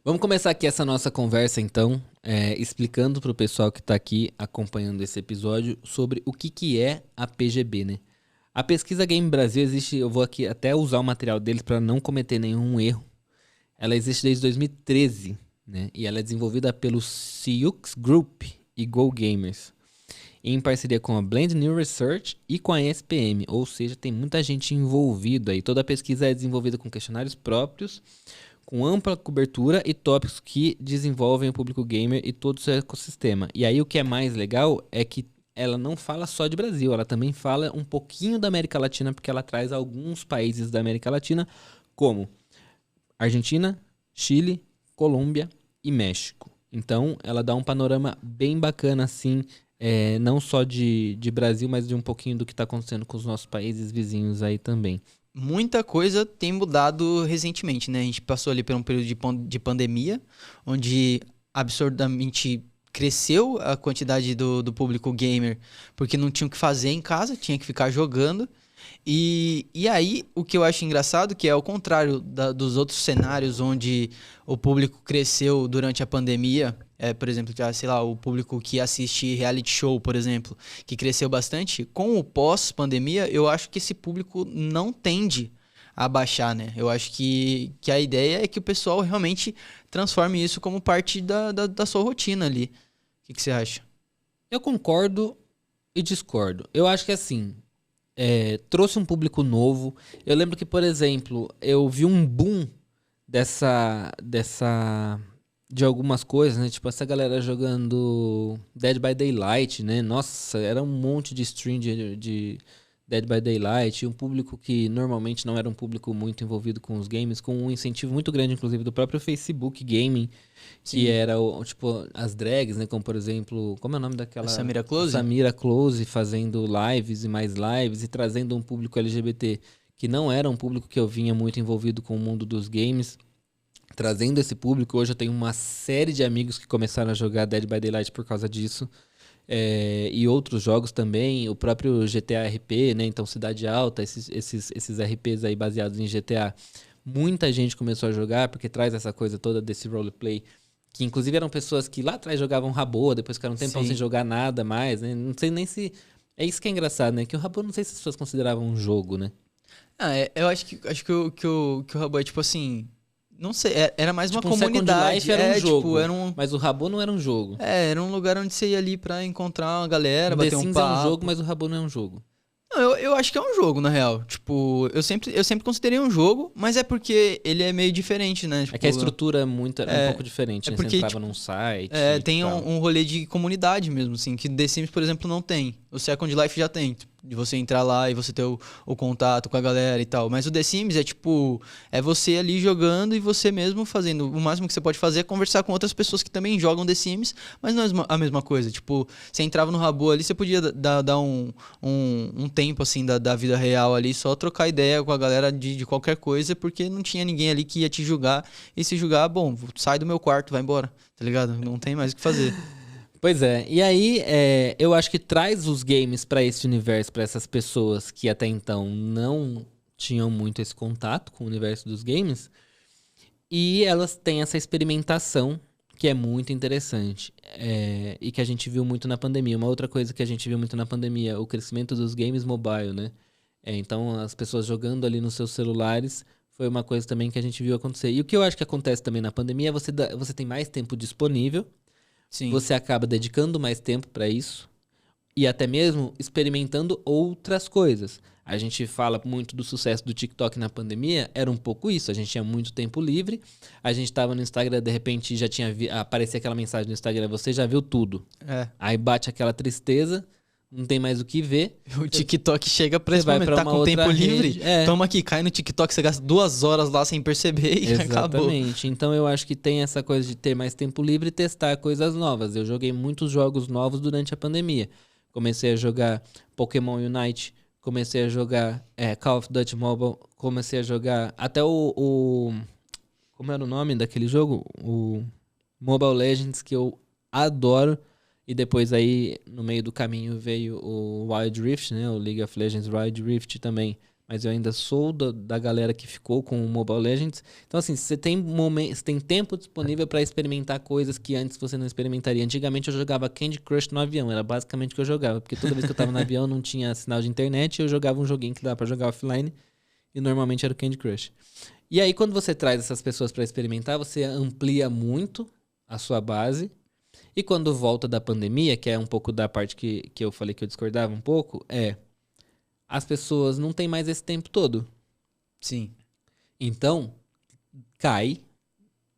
Vamos começar aqui essa nossa conversa, então, explicando para o pessoal que está aqui acompanhando esse episódio sobre o que é a PGB, né? A Pesquisa Game Brasil existe, eu vou aqui até usar o material deles para não cometer nenhum erro. Ela existe desde 2013, né? E ela é desenvolvida pelo Siux Group e Go Gamers, em parceria com a Blend New Research e com a ESPM, ou seja, tem muita gente envolvida aí. Toda a pesquisa é desenvolvida com questionários próprios, com ampla cobertura e tópicos que desenvolvem o público gamer e todo o seu ecossistema. E aí o que é mais legal é que ela não fala só de Brasil, ela também fala um pouquinho da América Latina, porque ela traz alguns países da América Latina, como Argentina, Chile, Colômbia e México. Então, ela dá um panorama bem bacana, assim, não só de Brasil, mas de um pouquinho do que está acontecendo com os nossos países vizinhos aí também. Muita coisa tem mudado recentemente, né? A gente passou ali por um período de pandemia, onde absurdamente cresceu a quantidade do público gamer, porque não tinha o que fazer em casa, tinha que ficar jogando. E aí, o que eu acho engraçado, que é ao contrário dos outros cenários onde o público cresceu durante a pandemia, por exemplo, já, sei lá, o público que assiste reality show, por exemplo, que cresceu bastante, com o pós-pandemia, eu acho que esse público não tende a baixar, né? Eu acho que a ideia é que o pessoal realmente transforme isso como parte da sua rotina ali. O que você acha? Eu concordo e discordo. Eu acho que assim, trouxe um público novo. Eu lembro que, por exemplo, eu vi um boom de algumas coisas, né? Tipo, essa galera jogando Dead by Daylight, né? Nossa, era um monte de stream de Dead by Daylight, e um público que normalmente não era um público muito envolvido com os games, com um incentivo muito grande, inclusive, do próprio Facebook Gaming, que Sim. era, tipo, as drags, né? Como, por exemplo, como é o nome daquela... A Samira Close? A Samira Close, fazendo lives e mais lives, e trazendo um público LGBT que não era um público que eu vinha muito envolvido com o mundo dos games, trazendo esse público. Hoje eu tenho uma série de amigos que começaram a jogar Dead by Daylight por causa disso. E outros jogos também, o próprio GTA RP, né? Então Cidade Alta, esses RPs aí baseados em GTA. Muita gente começou a jogar porque traz essa coisa toda desse roleplay, que inclusive eram pessoas que lá atrás jogavam Rabo, depois ficaram um tempão Sim. sem jogar nada mais, né? Não sei nem se... É isso que é engraçado, né? Que o Rabo, não sei se as pessoas consideravam um jogo, né? Eu acho que o Rabo é tipo assim. Não sei, era mais Tipo, uma comunidade. Second Life era um jogo, tipo, era um. mas o Rabo não era um jogo. Era um lugar onde você ia ali pra encontrar uma galera, The bater um Sims papo. é um jogo, mas o Rabo não é um jogo. Não, eu acho que é um jogo, na real. Tipo, eu sempre considerei um jogo, mas é porque ele é meio diferente, né? Tipo, É que a estrutura é um pouco diferente, né? porque, Você entrava tipo, num site. tem um rolê de comunidade mesmo, assim, que The Sims, por exemplo, não tem. O Second Life já tem, de você entrar lá e você ter o contato com a galera e tal. Mas o The Sims é tipo, é você ali jogando e você mesmo fazendo. O máximo que você pode fazer é conversar com outras pessoas que também jogam The Sims, mas não é a mesma coisa. Tipo, você entrava no Rabo ali, você podia dar um tempo, assim, da vida real ali, só trocar ideia com a galera de qualquer coisa, porque não tinha ninguém ali que ia te julgar. E se julgar, bom, sai do meu quarto, vai embora, tá ligado? Não tem mais o que fazer. Pois é, e aí eu acho que traz os games pra esse universo, pra essas pessoas que até então não tinham muito esse contato com o universo dos games, e elas têm essa experimentação que é muito interessante, e que a gente viu muito na pandemia. Uma outra coisa que a gente viu muito na pandemia, o crescimento dos games mobile, né? Então as pessoas jogando ali nos seus celulares foi uma coisa também que a gente viu acontecer. E o que eu acho que acontece também na pandemia é você tem mais tempo disponível, Sim. você acaba dedicando mais tempo para isso e até mesmo experimentando outras coisas. A gente fala muito do sucesso do TikTok na pandemia, era um pouco isso. A gente tinha muito tempo livre, a gente tava no Instagram, de repente já tinha aparecia aquela mensagem no Instagram, você já viu tudo. Aí bate aquela tristeza, não tem mais o que ver. O TikTok chega pra Você vai momento, pra tá uma com outra tempo rede, livre, toma aqui, cai no TikTok, você gasta 2 horas lá sem perceber e acabou. Exatamente. Então eu acho que tem essa coisa de ter mais tempo livre e testar coisas novas. Eu joguei muitos jogos novos durante a pandemia. Comecei a jogar Pokémon Unite, comecei a jogar Call of Duty Mobile, comecei a jogar até como era o nome daquele jogo? O Mobile Legends, que eu adoro. E depois aí, no meio do caminho, veio o Wild Rift, né? O League of Legends Wild Rift também. mas eu ainda sou da galera que ficou com o Mobile Legends. Então, assim, você tem tempo disponível para experimentar coisas que antes você não experimentaria. Antigamente eu jogava Candy Crush no avião, era basicamente o que eu jogava, porque toda vez que eu tava no avião não tinha sinal de internet, eu jogava um joguinho que dava para jogar offline, e normalmente era o Candy Crush. E aí, quando você traz essas pessoas para experimentar, você amplia muito a sua base. E quando volta da pandemia, que é um pouco da parte que eu falei que eu discordava um pouco, as pessoas não têm mais esse tempo todo. Sim. Então, cai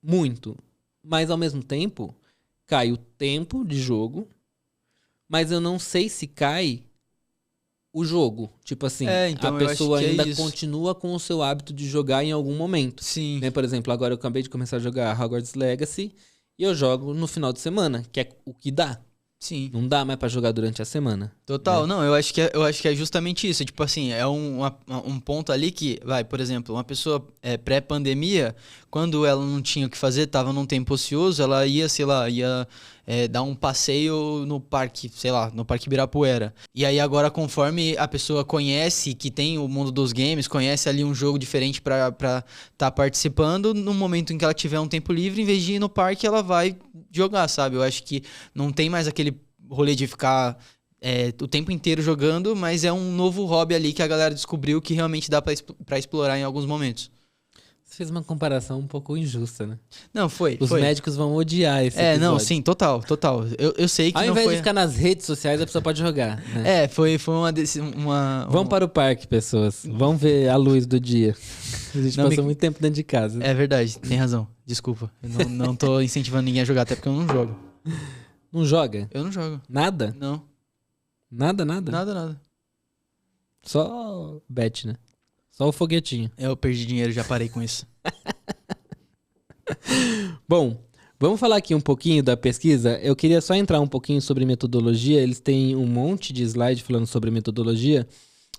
muito. Mas, ao mesmo tempo, cai o tempo de jogo, mas eu não sei se cai o jogo. Tipo assim, então a eu pessoa acho que é ainda isso. continua com o seu hábito de jogar em algum momento. Sim. Né? Por exemplo, agora eu acabei de começar a jogar Hogwarts Legacy e eu jogo no final de semana, que é o que dá. Sim. Não dá mais pra jogar durante a semana. Total, Né? não, eu acho que é justamente isso. Tipo assim, é um ponto ali que, por exemplo, uma pessoa pré-pandemia, quando ela não tinha o que fazer, tava num tempo ocioso, ela ia, sei lá, dar um passeio no parque, sei lá, no Parque Ibirapuera. E aí agora, conforme a pessoa conhece, que tem o mundo dos games, conhece ali um jogo diferente pra tá participando, no momento em que ela tiver um tempo livre, em vez de ir no parque, ela vai jogar, sabe? Eu acho que não tem mais aquele rolê de ficar o tempo inteiro jogando, mas é um novo hobby ali que a galera descobriu que realmente dá pra explorar em alguns momentos. Você fez uma comparação um pouco injusta, né? Não, foi. Os médicos vão odiar esse episódio. Não, sim, total. Eu sei que Ao não invés foi... de ficar nas redes sociais, a pessoa pode jogar, né? Foi uma... Vão para o parque, pessoas. Vão ver a luz do dia. A gente passou muito tempo dentro de casa. É verdade, tem razão. Desculpa. Eu não tô incentivando ninguém a jogar, até porque eu não jogo. Não joga? Eu não jogo. Nada? Não. Nada? Nada. Só bet, né? Só o foguetinho. Eu perdi dinheiro, já parei com isso. Bom, vamos falar aqui um pouquinho da pesquisa. Eu queria só entrar um pouquinho sobre metodologia. Eles têm um monte de slide falando sobre metodologia,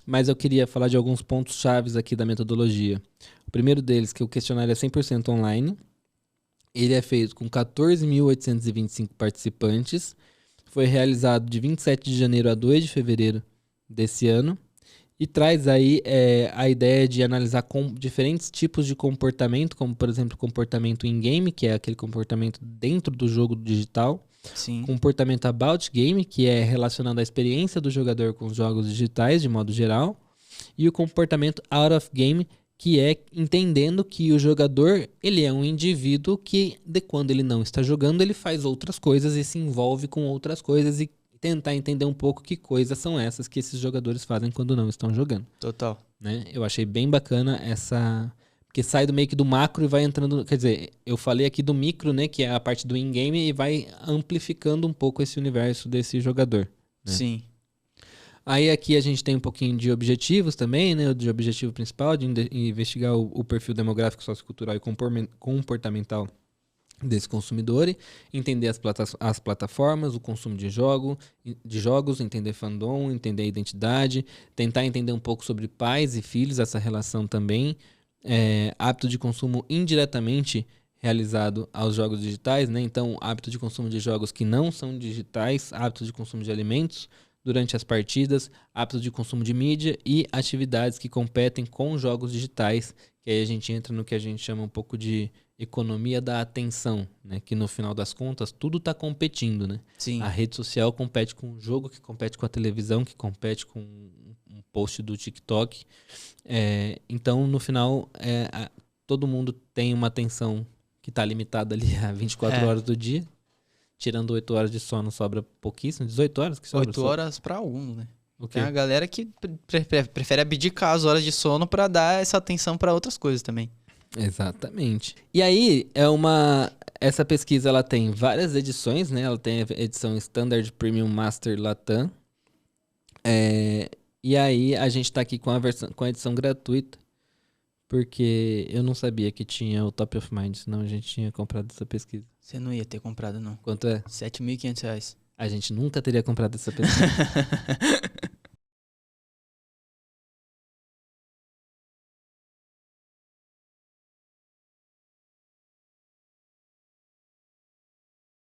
mas eu queria falar de alguns pontos chaves aqui da metodologia. O primeiro deles, que o questionário é 100% online. Ele é feito com 14.825 participantes. Foi realizado de 27 de janeiro a 2 de fevereiro desse ano. E traz aí a ideia de analisar diferentes tipos de comportamento, como, por exemplo, comportamento in-game, que é aquele comportamento dentro do jogo digital. Sim. Comportamento about game, que é relacionado à experiência do jogador com os jogos digitais, de modo geral. E o comportamento out of game, que é entendendo que o jogador ele é um indivíduo que, quando ele não está jogando, ele faz outras coisas e se envolve com outras coisas e tentar entender um pouco que coisas são essas que esses jogadores fazem quando não estão jogando. Total. Né? Eu achei bem bacana essa... Porque sai meio que do macro e vai entrando... Quer dizer, eu falei aqui do micro, né? Que é a parte do in-game e vai amplificando um pouco esse universo desse jogador. Né? Sim. Aí aqui a gente tem um pouquinho de objetivos também, né? De objetivo principal, de investigar o perfil demográfico, sociocultural e comportamental desse consumidor, entender as plataformas, o consumo de jogos, entender fandom, entender a identidade, tentar entender um pouco sobre pais e filhos, essa relação também, hábito de consumo indiretamente realizado aos jogos digitais, né? Então, hábito de consumo de jogos que não são digitais, hábito de consumo de alimentos durante as partidas, hábito de consumo de mídia e atividades que competem com jogos digitais, que aí a gente entra no que a gente chama um pouco de economia da atenção, né? Que no final das contas tudo está competindo, né? Sim. A rede social compete com o jogo, que compete com a televisão, que compete com um post do TikTok. Então, no final, todo mundo tem uma atenção que está limitada ali a 24 horas do dia. Tirando 8 horas de sono, sobra pouquíssimo. 18 horas que sobra? 8 horas para alguns, né? Okay. Tem a galera que prefere abdicar as horas de sono para dar essa atenção para outras coisas também. Exatamente. E aí, essa pesquisa ela tem várias edições, né? Ela tem a edição Standard, Premium, Master, Latam. E aí, a gente tá aqui com a edição gratuita, porque eu não sabia que tinha o Top of Mind, senão a gente tinha comprado essa pesquisa. Você não ia ter comprado, não. Quanto é? R$7.500. A gente nunca teria comprado essa pesquisa.